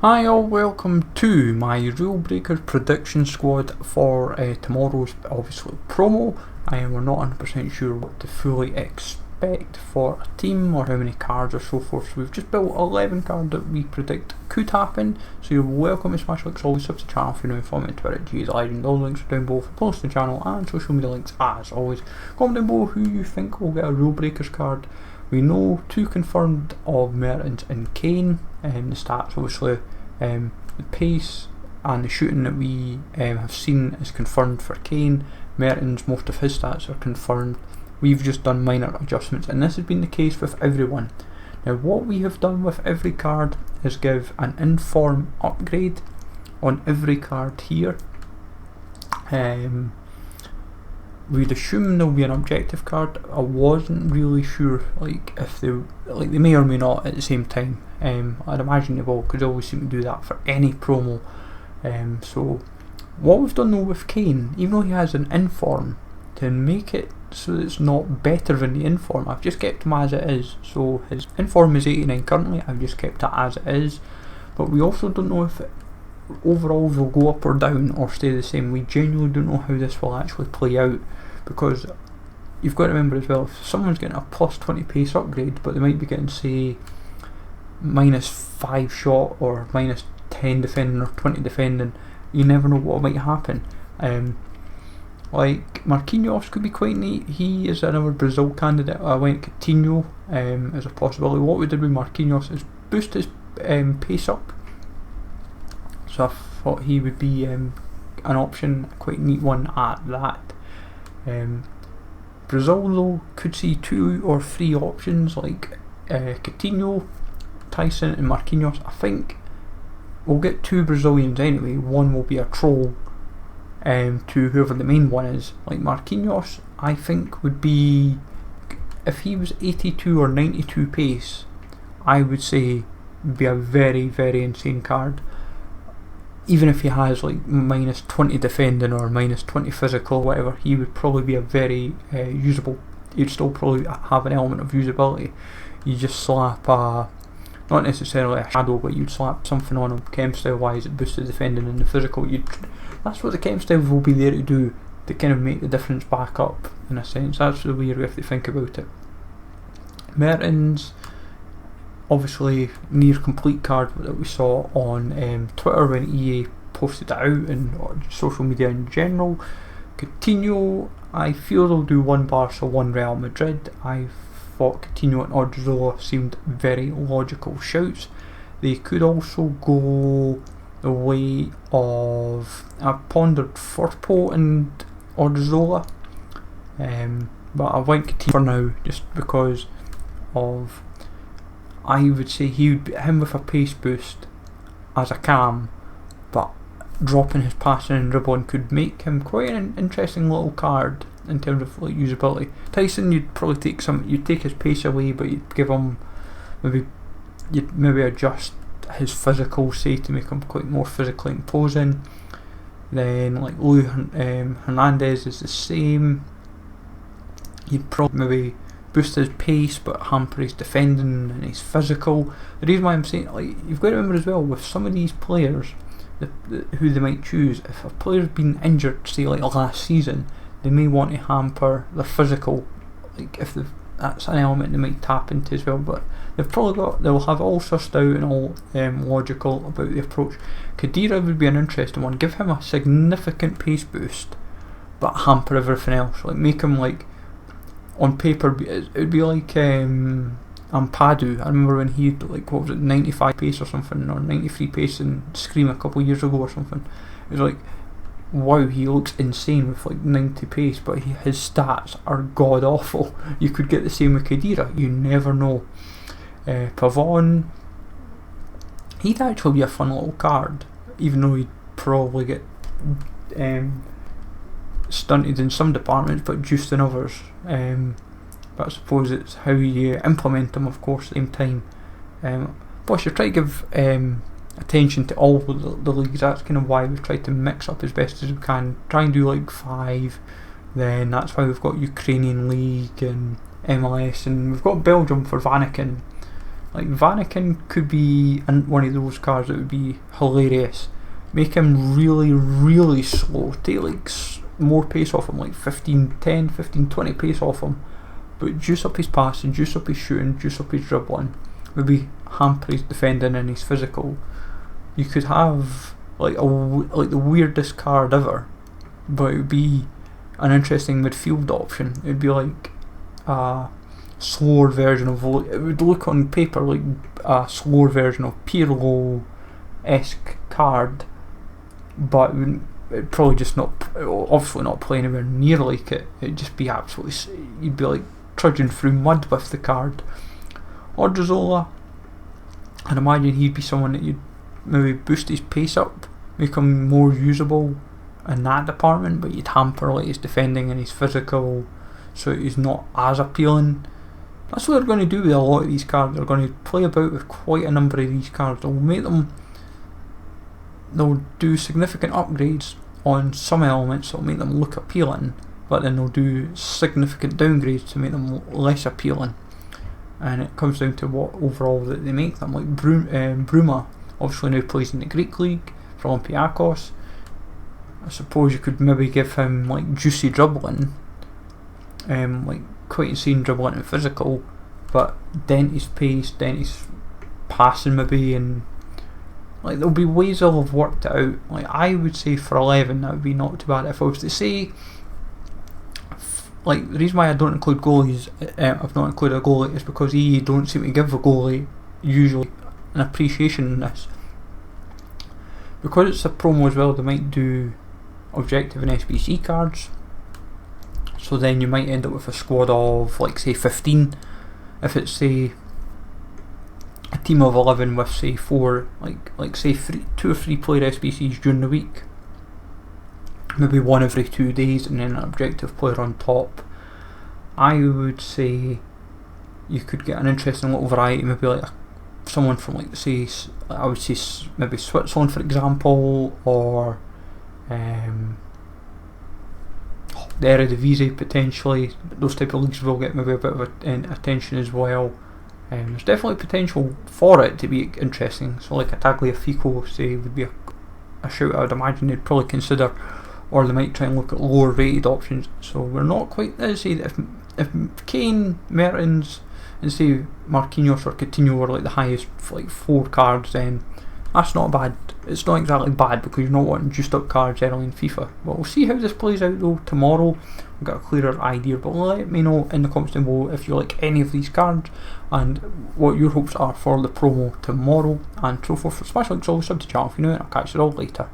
Hi all, welcome to my Rulebreakers Prediction squad for tomorrow's obviously promo. We're not 100% sure what to fully expect for a team or how many cards or so forth. So we've just built 11 cards that we predict could happen. So you're welcome to smash likes, always sub to the channel if you're new, follow me on Twitter, GSLegend. All the links are down below for posts to the channel and social media links as always. Comment down below who you think will get a Rulebreakers card. We know two confirmed of Mertens and Kane. The stats obviously, the pace and the shooting that we have seen is confirmed for Kane. Mertens, most of his stats are confirmed. We've just done minor adjustments, and this has been the case with everyone. Now what we have done with every card is give an inform upgrade on every card here. We'd assume there'll be an objective card. I wasn't really sure if they may or may not at the same time. I'd imagine they will, because they always seem to do that for any promo. So what we've done though with Kane, even though he has an inform, to make it so that it's not better than the inform, I've just kept him as it is. So his inform is 89 currently, I've just kept it as it is. But we also don't know if overall will go up or down or stay the same. We genuinely don't know how this will actually play out, because you've got to remember as well, if someone's getting a plus 20 pace upgrade but they might be getting say minus 5 shot or minus 10 defending or 20 defending, you never know what might happen. Like Marquinhos could be quite neat. He is another Brazil candidate. I went Coutinho as a possibility. What we did with Marquinhos is boost his pace up, so I thought he would be an option, a quite neat one at that. Brazil though could see 2 or 3 options like Coutinho, Tyson and Marquinhos. I think we'll get 2 Brazilians anyway. One will be a troll to whoever the main one is. Like Marquinhos, I think would be, if he was 82 or 92 pace, I would say would be a very insane card. Even if he has like minus 20 defending or minus 20 physical, whatever, he would probably be a very usable. He'd still probably have an element of usability. You just slap not necessarily a shadow, but you'd slap something on him chem style wise that boosts the defending and the physical. That's what the chem style will be there to do, to kind of make the difference back up in a sense. That's the way you have to think about it. Mertens, obviously near complete card that we saw on Twitter when EA posted it out and social media in general. Coutinho, I feel they'll do 1 Barca, 1 Real Madrid. I thought Coutinho and Odriozola seemed very logical shouts. They could also go the way of, I pondered Firpo and Odriozola, but I went Coutinho for now just because of, I would say he would beat him with a pace boost as a cam, but dropping his passing and dribbling could make him quite an interesting little card in terms of like usability. Tyson, you'd probably you'd take his pace away, but you'd give him you'd maybe adjust his physical, say, to make him quite more physically imposing. Then like Hernandez is the same. You'd probably maybe boost his pace but hamper his defending and his physical. The reason why I'm saying, like, you've got to remember as well, with some of these players who they might choose, if a player's been injured, say like last season, they may want to hamper their physical, like if that's an element they might tap into as well. But they'll have all sussed out and all logical about the approach. Khedira would be an interesting one. Give him a significant pace boost but hamper everything else, like make him like, on paper it would be like Ampadu. I remember when he had like, what was it, 95 pace or something, or 93 pace in Scream a couple of years ago or something. It was like, wow, he looks insane with like 90 pace, but his stats are god awful. You could get the same with Khedira, you never know. Pavon, he'd actually be a fun little card, even though he'd probably get stunted in some departments but juiced in others. But I suppose it's how you implement them, of course, at the same time. Plus you try to give attention to all the leagues. That's kind of why we've tried to mix up as best as we can, try and do like 5. Then that's why we've got Ukrainian League and MLS, and we've got Belgium for Vanaken. Like Vanaken could be one of those cards that would be hilarious. Make him really slow. Take like more pace off him, like 10, 15, 20 pace off him. But juice up his passing, juice up his shooting, juice up his dribbling. Maybe hamper his defending and his physical. You could have like the weirdest card ever, but it would be an interesting midfield option. It would be like a slower version of, it would look on paper like a slower version of Pirlo-esque card, but it'd probably just obviously not play anywhere near like it. It'd just be absolutely, you'd be like trudging through mud with the card. Odriozola, I'd imagine he'd be someone that you'd maybe boost his pace up, make him more usable in that department, but you'd hamper like his defending and his physical, so he's not as appealing. That's what they're going to do with a lot of these cards. They're going to play about with quite a number of these cards. They'll do significant upgrades on some elements that will make them look appealing, but then they'll do significant downgrades to make them less appealing. And it comes down to what overall that they make them. Like Bruma obviously now plays in the Greek League for Olympiacos. I suppose you could maybe give him like juicy dribbling, like quite insane dribbling and physical, but dent his pace, dent his passing maybe, and like there'll be ways they'll have worked it out. Like I would say for 11 that would be not too bad. If I was to say, like the reason why I don't include goalies, I've not included a goalie, is because EA don't seem to give a goalie usually an appreciation in this. Because it's a promo as well, they might do objective and SBC cards, so then you might end up with a squad of like say 15. If it's say a team of 11 with say 4 like say 2 or 3 player SBCs during the week, maybe one every 2 days, and then an objective player on top, I would say you could get an interesting little variety. Maybe like someone from like say, I would say maybe Switzerland for example, or the Eredivisie potentially. Those type of leagues will get maybe a bit of attention as well. There's definitely potential for it to be interesting. So like a Tagliafico say would be a shout I would imagine they'd probably consider, or they might try and look at lower rated options. So we're not quite, let's say if Kane, Mertens and say Marquinhos or Coutinho were like the highest like 4 cards, then that's not bad. It's not exactly bad because you're not wanting juiced up cards early in FIFA. But we'll see how this plays out though tomorrow. We'll get a clearer idea, but let me know in the comments down below if you like any of these cards and what your hopes are for the promo tomorrow, and so forth. Smash like, always, sub to channel if you're new, and I'll catch you all later.